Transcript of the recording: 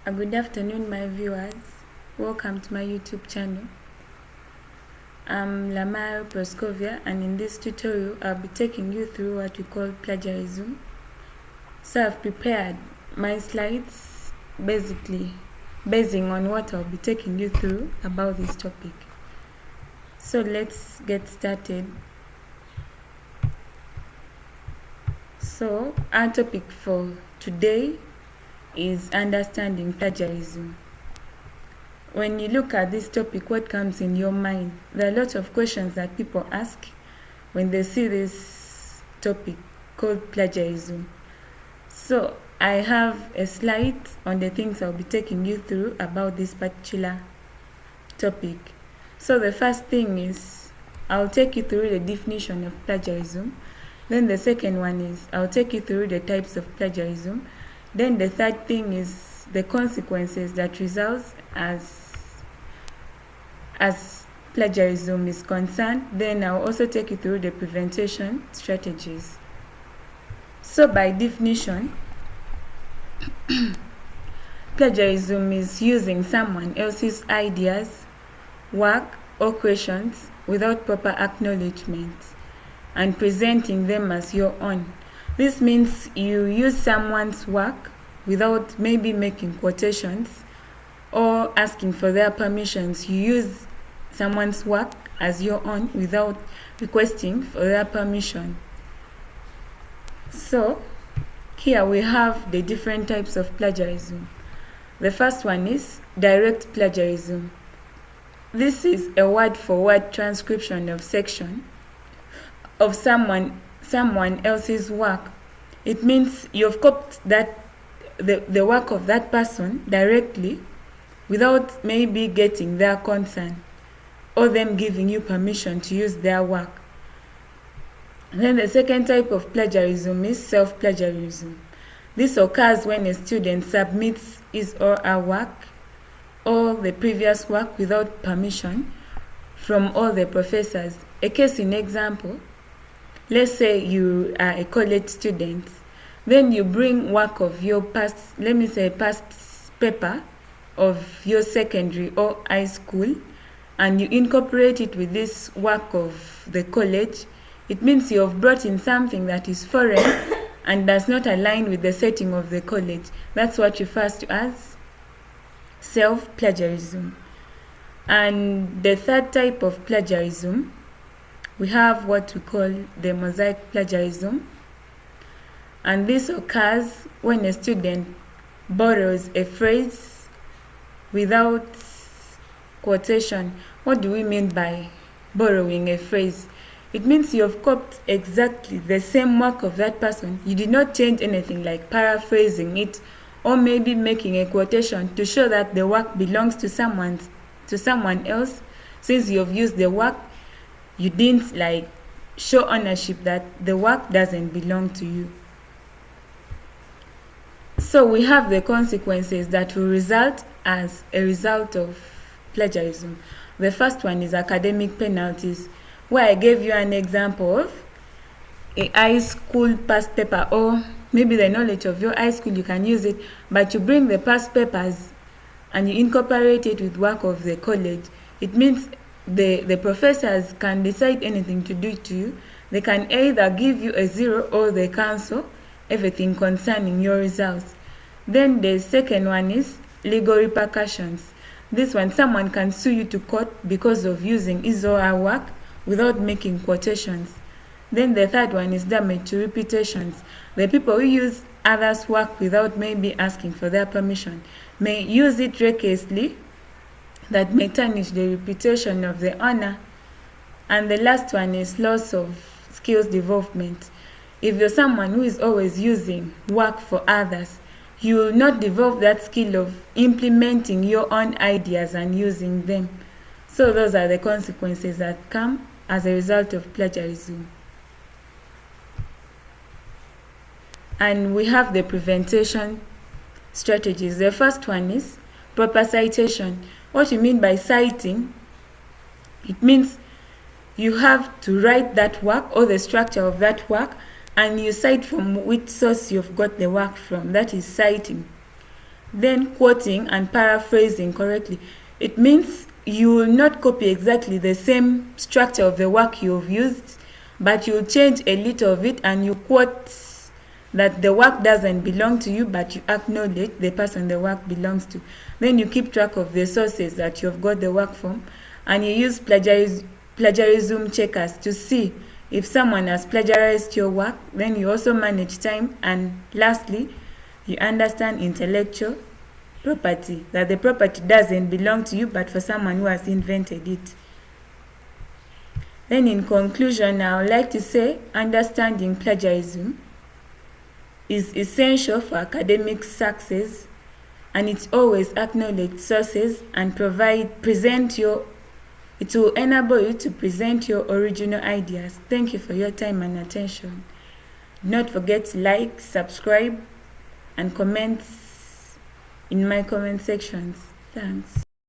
Good afternoon, my viewers. Welcome to my YouTube channel. I'm Lamaro Proscovia, and in this tutorial, I'll be taking you through what we call plagiarism. So I've prepared my slides basically basing on what I'll be taking you through about this topic. So let's get started. So our topic for today is understanding plagiarism. When you look at this topic, what comes in your mind? There are lots of questions that people ask when they see this topic called plagiarism. So I have a slide on the things I'll be taking you through about this particular topic. So the first thing is I'll take you through the definition of plagiarism. Then the second one is I'll take you through the types of plagiarism. Then the third thing is the consequences that results as plagiarism is concerned. Then I'll also take you through the prevention strategies. So by definition, plagiarism is using someone else's ideas, work, or creations without proper acknowledgement and presenting them as your own. This means you use someone's work without maybe making quotations or asking for their permissions. You use someone's work as your own without requesting for their permission. So here we have the different types of plagiarism. The first one is direct plagiarism. This is a word-for-word transcription of section of someone else's work. It means you've copied the work of that person directly without maybe getting their consent or them giving you permission to use their work. Then the second type of plagiarism is self-plagiarism. This occurs when a student submits his or her work or the previous work without permission from all the professors. A case in example, let's say you are a college student, then you bring work of your past paper of your secondary or high school, and you incorporate it with this work of the college. It means you have brought in something that is foreign and does not align with the setting of the college. That's what refers to as self-plagiarism. And the third type of plagiarism, we have what we call the mosaic plagiarism. And this occurs when a student borrows a phrase without quotation. What do we mean by borrowing a phrase? It means you have copied exactly the same work of that person. You did not change anything like paraphrasing it or maybe making a quotation to show that the work belongs to someone else. Since you have used the work, you didn't show ownership that the work doesn't belong to you. So we have the consequences that will result as a result of plagiarism. The first one is academic penalties, where I gave you an example of a high school past paper, or maybe the knowledge of your high school, you can use it, but you bring the past papers and you incorporate it with work of the college. It means the professors can decide anything to do to you. They can either give you a 0 or they cancel everything concerning your results. Then the second one is legal repercussions. This one, someone can sue you to court because of using his or her work without making quotations. Then the third one is damage to reputations. The people who use others' work without maybe asking for their permission may use it recklessly, that may tarnish the reputation of the owner. And the last one is loss of skills development. If you're someone who is always using work for others, you will not develop that skill of implementing your own ideas and using them. So those are the consequences that come as a result of plagiarism. And we have the prevention strategies. The first one is proper citation. What you mean by citing, it means you have to write that work or the structure of that work and you cite from which source you've got the work from. That is citing. Then quoting and paraphrasing correctly. It means you will not copy exactly the same structure of the work you've used, but you'll change a little of it and you quote that the work doesn't belong to you, but you acknowledge the person the work belongs to. Then you keep track of the sources that you've got the work from, and you use plagiarism checkers to see if someone has plagiarized your work. Then you also manage time, and lastly, you understand intellectual property, that the property doesn't belong to you but for someone who has invented it. Then in conclusion, I would like to say understanding plagiarism is essential for academic success, and it's always acknowledge sources and it will enable you to present your original ideas. Thank you for your time and attention. Do not forget to like, subscribe, and comment in my comment sections. Thanks.